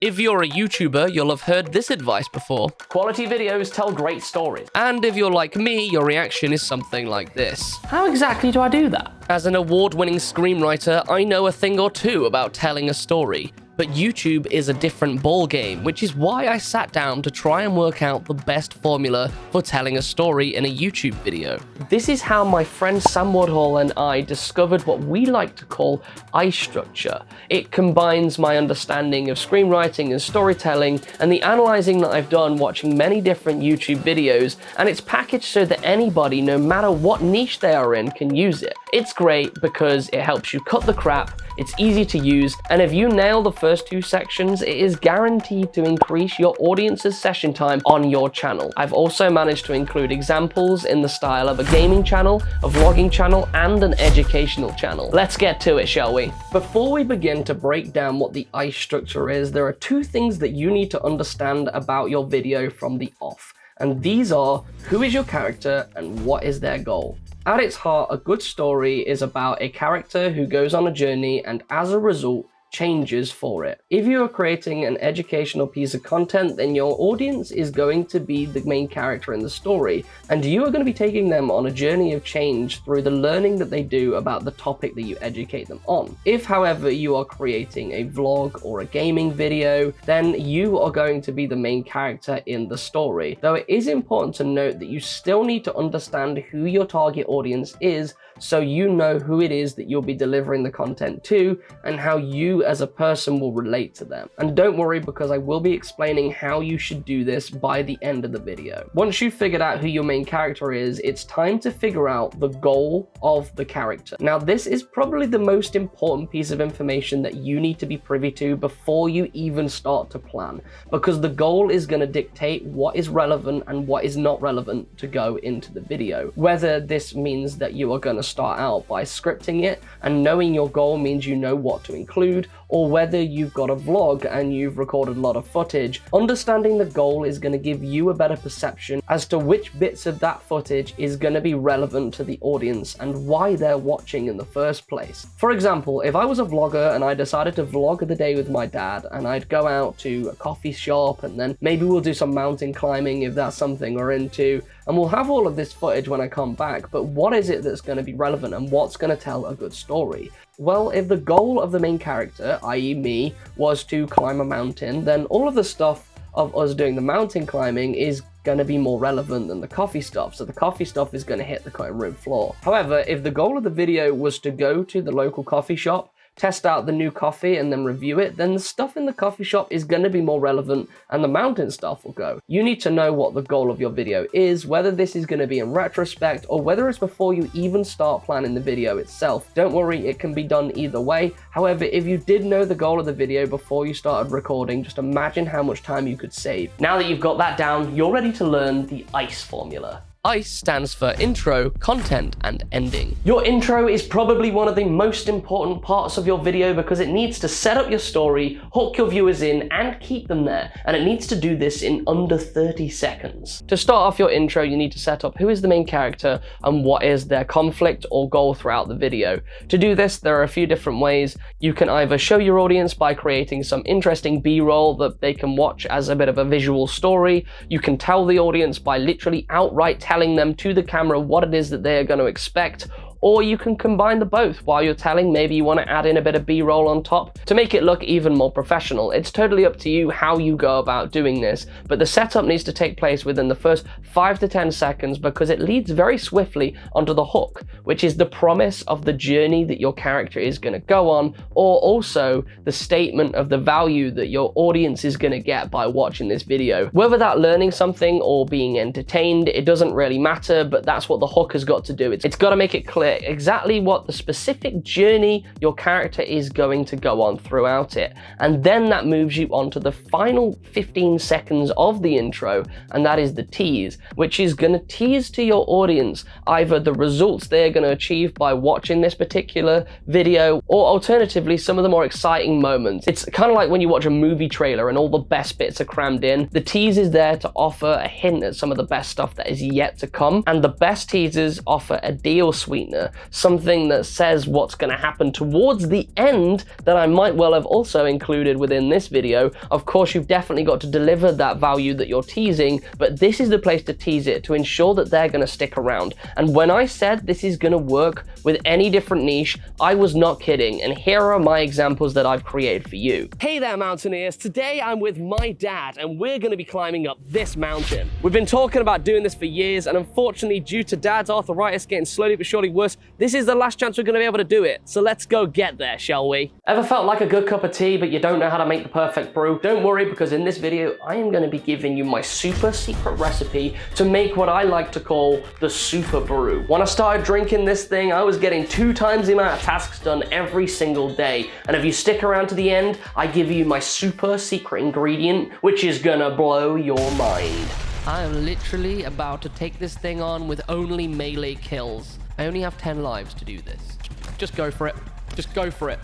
If you're a YouTuber, you'll have heard this advice before. Quality videos tell great stories. And if you're like me, your reaction is something like this. How exactly do I do that? As an award-winning screenwriter, I know a thing or two about telling a story. But YouTube is a different ballgame, which is why I sat down to try and work out the best formula for telling a story in a YouTube video. This is how my friend Sam Woodhall and I discovered what we like to call I structure. It combines my understanding of screenwriting and storytelling and the analyzing that I've done watching many different YouTube videos, and it's packaged so that anybody, no matter what niche they are in, can use it. It's great because it helps you cut the crap, it's easy to use, and if you nail the first two sections, it is guaranteed to increase your audience's session time on your channel. I've also managed to include examples in the style of a gaming channel, a vlogging channel, and an educational channel. Let's get to it, shall we? Before we begin to break down what the ICE structure is, there are two things that you need to understand about your video from the off. And these are, who is your character and what is their goal? At its heart, a good story is about a character who goes on a journey and as a result, changes for it. If you are creating an educational piece of content, then your audience is going to be the main character in the story, and you are going to be taking them on a journey of change through the learning that they do about the topic that you educate them on. If, however, you are creating a vlog or a gaming video, then you are going to be the main character in the story. Though it is important to note that you still need to understand who your target audience is, so you know who it is that you'll be delivering the content to and how you as a person will relate to them. And don't worry, because I will be explaining how you should do this by the end of the video. Once you've figured out who your main character is, it's time to figure out the goal of the character. Now, this is probably the most important piece of information that you need to be privy to before you even start to plan, because the goal is going to dictate what is relevant and what is not relevant to go into the video. Whether this means that you are going to start out by scripting it and knowing your goal means you know what to include, or whether you've got a vlog and you've recorded a lot of footage, understanding the goal is going to give you a better perception as to which bits of that footage is going to be relevant to the audience and why they're watching in the first place. For example, if I was a vlogger and I decided to vlog the day with my dad, and I'd go out to a coffee shop and then maybe we'll do some mountain climbing if that's something we're into, and we'll have all of this footage when I come back, but what is it that's going to be relevant and what's going to tell a good story? Well, if the goal of the main character, i.e. me, was to climb a mountain, then all of the stuff of us doing the mountain climbing is going to be more relevant than the coffee stuff, so the coffee stuff is going to hit the cutting room floor. However, if the goal of the video was to go to the local coffee shop, test out the new coffee and then review it, then the stuff in the coffee shop is going to be more relevant and the mountain stuff will go. You need to know what the goal of your video is, whether this is going to be in retrospect or whether it's before you even start planning the video itself. Don't worry, it can be done either way. However, if you did know the goal of the video before you started recording, just imagine how much time you could save. Now that you've got that down, you're ready to learn the ICE formula. ICE stands for intro, content, and ending. Your intro is probably one of the most important parts of your video because it needs to set up your story, hook your viewers in, and keep them there. And it needs to do this in under 30 seconds. To start off your intro, you need to set up who is the main character and what is their conflict or goal throughout the video. To do this, there are a few different ways. You can either show your audience by creating some interesting B-roll that they can watch as a bit of a visual story. You can tell the audience by literally outright telling them to the camera what it is that they are going to expect, or you can combine the both. While you're telling, maybe you want to add in a bit of B-roll on top to make it look even more professional. It's totally up to you how you go about doing this, but the setup needs to take place within the first 5 to 10 seconds because it leads very swiftly onto the hook, which is the promise of the journey that your character is going to go on, or also the statement of the value that your audience is going to get by watching this video. Whether that learning something or being entertained, it doesn't really matter, but that's what the hook has got to do. It's got to make it clear exactly what the specific journey your character is going to go on throughout it. And then that moves you on to the final 15 seconds of the intro, and that is the tease, which is going to tease to your audience either the results they're going to achieve by watching this particular video, or alternatively, some of the more exciting moments. It's kind of like when you watch a movie trailer and all the best bits are crammed in. The tease is there to offer a hint at some of the best stuff that is yet to come, and the best teasers offer a deal sweetener cliffhanger, something that says what's going to happen towards the end that I might well have also included within this video. Of course, you've definitely got to deliver that value that you're teasing, but this is the place to tease it to ensure that they're going to stick around. And when I said this is going to work with any different niche, I was not kidding, and here are my examples that I've created for you. Hey there, mountaineers. Today I'm with my dad, and we're going to be climbing up this mountain. We've been talking about doing this for years, and unfortunately, due to Dad's arthritis getting slowly but surely worse, this is the last chance we're going to be able to do it. So let's go get there, shall we? Ever felt like a good cup of tea, but you don't know how to make the perfect brew? Don't worry, because in this video, I am going to be giving you my super secret recipe to make what I like to call the super brew. When I started drinking this thing, I was getting 2 times the amount of tasks done every single day. And if you stick around to the end, I give you my super secret ingredient, which is gonna blow your mind. I am literally about to take this thing on with only melee kills. I only have 10 lives to do this. Just go for it. Just go for it.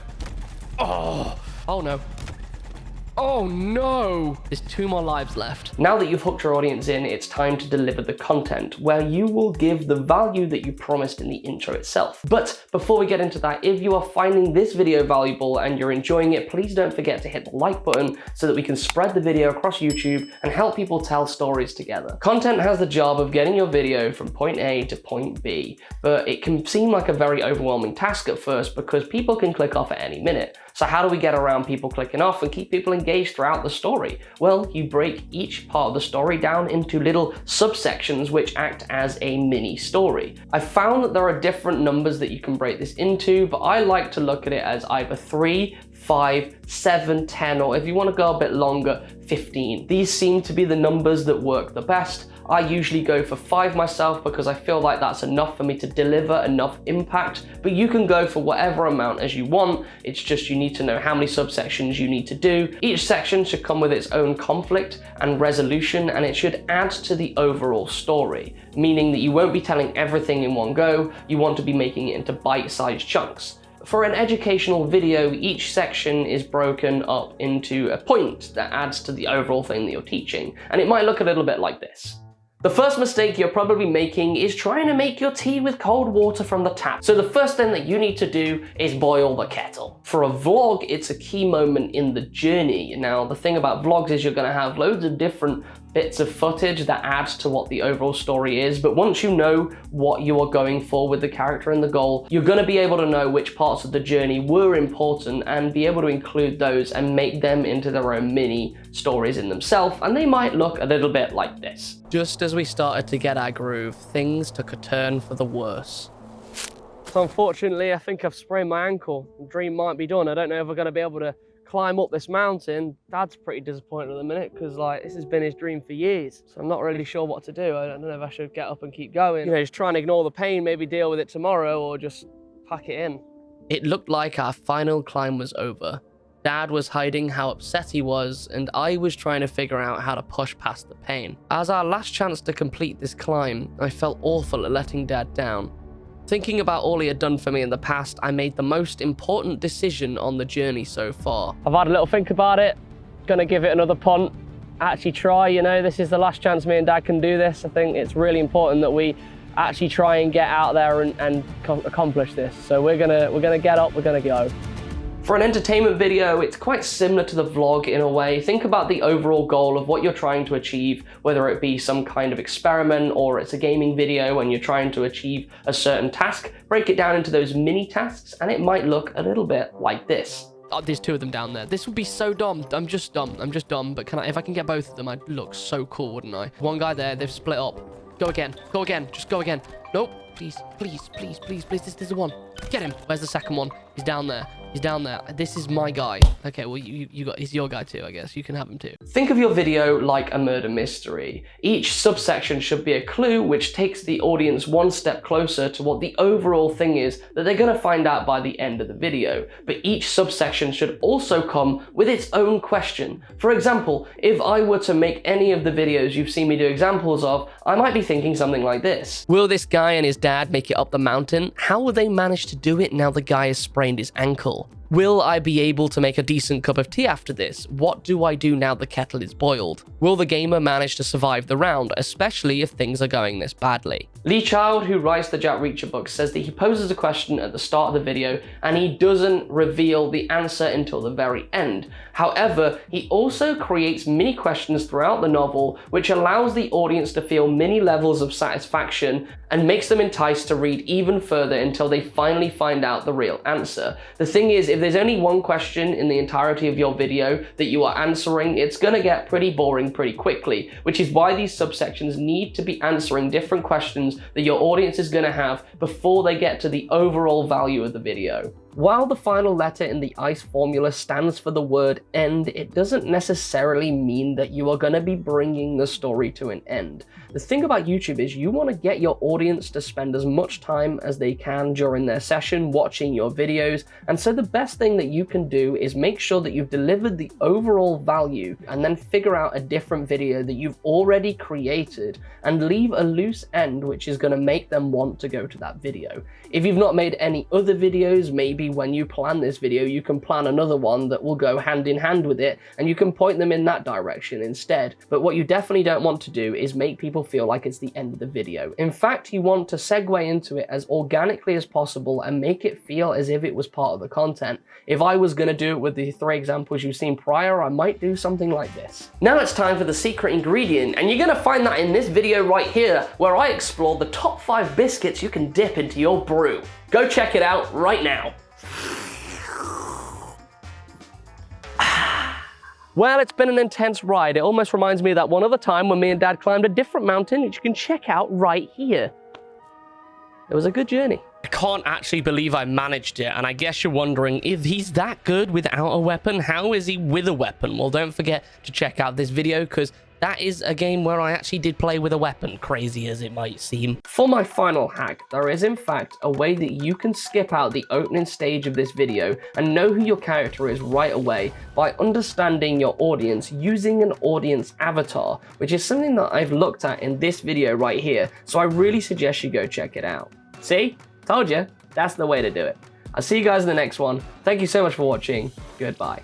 Oh no. Oh no! There's 2 more lives left. Now that you've hooked your audience in, it's time to deliver the content, where you will give the value that you promised in the intro itself. But before we get into that, if you are finding this video valuable and you're enjoying it, please don't forget to hit the like button so that we can spread the video across YouTube and help people tell stories together. Content has the job of getting your video from point A to point B, but it can seem like a very overwhelming task at first because people can click off at any minute. So how do we get around people clicking off and keep people engaged throughout the story? Well, you break each part of the story down into little subsections which act as a mini story. I found that there are different numbers that you can break this into, but I like to look at it as either 3, 5, 7, 10, or if you want to go a bit longer, 15. These seem to be the numbers that work the best. I usually go for 5 myself because I feel like that's enough for me to deliver enough impact, but you can go for whatever amount as you want. It's just you need to know how many subsections you need to do. Each section should come with its own conflict and resolution, and it should add to the overall story, meaning that you won't be telling everything in one go. You want to be making it into bite-sized chunks. For an educational video, each section is broken up into a point that adds to the overall thing that you're teaching, and it might look a little bit like this. The first mistake you're probably making is trying to make your tea with cold water from the tap. So the first thing that you need to do is boil the kettle. For a vlog, it's a key moment in the journey. Now, the thing about vlogs is you're going to have loads of different bits of footage that adds to what the overall story is, but once you know what you are going for with the character and the goal, you're going to be able to know which parts of the journey were important and be able to include those and make them into their own mini stories in themselves, and they might look a little bit like this. Just as we started to get our groove, things took a turn for the worse. So unfortunately, I think I've sprained my ankle. The dream might be done. I don't know if we're going to be able to climb up this mountain. Dad's pretty disappointed at the minute because this has been his dream for years. So I'm not really sure what to do. I don't know if I should get up and keep going. Just try and ignore the pain, maybe deal with it tomorrow, or just pack it in. It looked like our final climb was over. Dad was hiding how upset he was, and I was trying to figure out how to push past the pain. As our last chance to complete this climb, I felt awful at letting Dad down. Thinking about all he had done for me in the past, I made the most important decision on the journey so far. I've had a little think about it, gonna give it another punt, actually try, this is the last chance me and Dad can do this. I think it's really important that we actually try and get out there and accomplish this. So we're gonna get up, we're gonna go. For an entertainment video, it's quite similar to the vlog in a way. Think about the overall goal of what you're trying to achieve, whether it be some kind of experiment or it's a gaming video and you're trying to achieve a certain task. Break it down into those mini tasks and it might look a little bit like this. Oh, there's 2 of them down there. This would be so dumb. I'm just dumb, but if I can get both of them, I'd look so cool, wouldn't I? One guy there, they've split up. Go again, just go again. Nope, please, this is the one. Get him. Where's the second one? He's down there. This is my guy. Okay, well, he's your guy too, I guess. You can have him too. Think of your video like a murder mystery. Each subsection should be a clue which takes the audience one step closer to what the overall thing is that they're going to find out by the end of the video. But each subsection should also come with its own question. For example, if I were to make any of the videos you've seen me do examples of, I might be thinking something like this. Will this guy and his dad make it up the mountain? How will they manage to do it now the guy has sprained his ankle? Will I be able to make a decent cup of tea after this? What do I do now the kettle is boiled? Will the gamer manage to survive the round, especially if things are going this badly? Lee Child, who writes the Jack Reacher book, says that he poses a question at the start of the video and he doesn't reveal the answer until the very end. However, he also creates mini questions throughout the novel, which allows the audience to feel mini levels of satisfaction and makes them enticed to read even further until they finally find out the real answer. The thing is, if there's only one question in the entirety of your video that you are answering, it's gonna get pretty boring pretty quickly, which is why these subsections need to be answering different questions that your audience is gonna have before they get to the overall value of the video. While the final letter in the ICE formula stands for the word end, it doesn't necessarily mean that you are going to be bringing the story to an end. The thing about YouTube is you want to get your audience to spend as much time as they can during their session watching your videos, and so the best thing that you can do is make sure that you've delivered the overall value and then figure out a different video that you've already created and leave a loose end which is going to make them want to go to that video. If you've not made any other videos, maybe when you plan this video, you can plan another one that will go hand in hand with it, and you can point them in that direction instead. But what you definitely don't want to do is make people feel like it's the end of the video. In fact, you want to segue into it as organically as possible and make it feel as if it was part of the content. If I was going to do it with the 3 examples you've seen prior, I might do something like this. Now it's time for the secret ingredient, and you're going to find that in this video right here, where I explore the top 5 biscuits you can dip into your brew. Go check it out right now. Well, it's been an intense ride. It almost reminds me of that one other time when me and Dad climbed a different mountain, which you can check out right here. It was a good journey. I can't actually believe I managed it, and I guess you're wondering, if he's that good without a weapon, how is he with a weapon? Well, don't forget to check out this video, because that is a game where I actually did play with a weapon, crazy as it might seem. For my final hack, there is in fact a way that you can skip out the opening stage of this video and know who your character is right away by understanding your audience using an audience avatar, which is something that I've looked at in this video right here, so I really suggest you go check it out. See? Told you, that's the way to do it. I'll see you guys in the next one. Thank you so much for watching. Goodbye.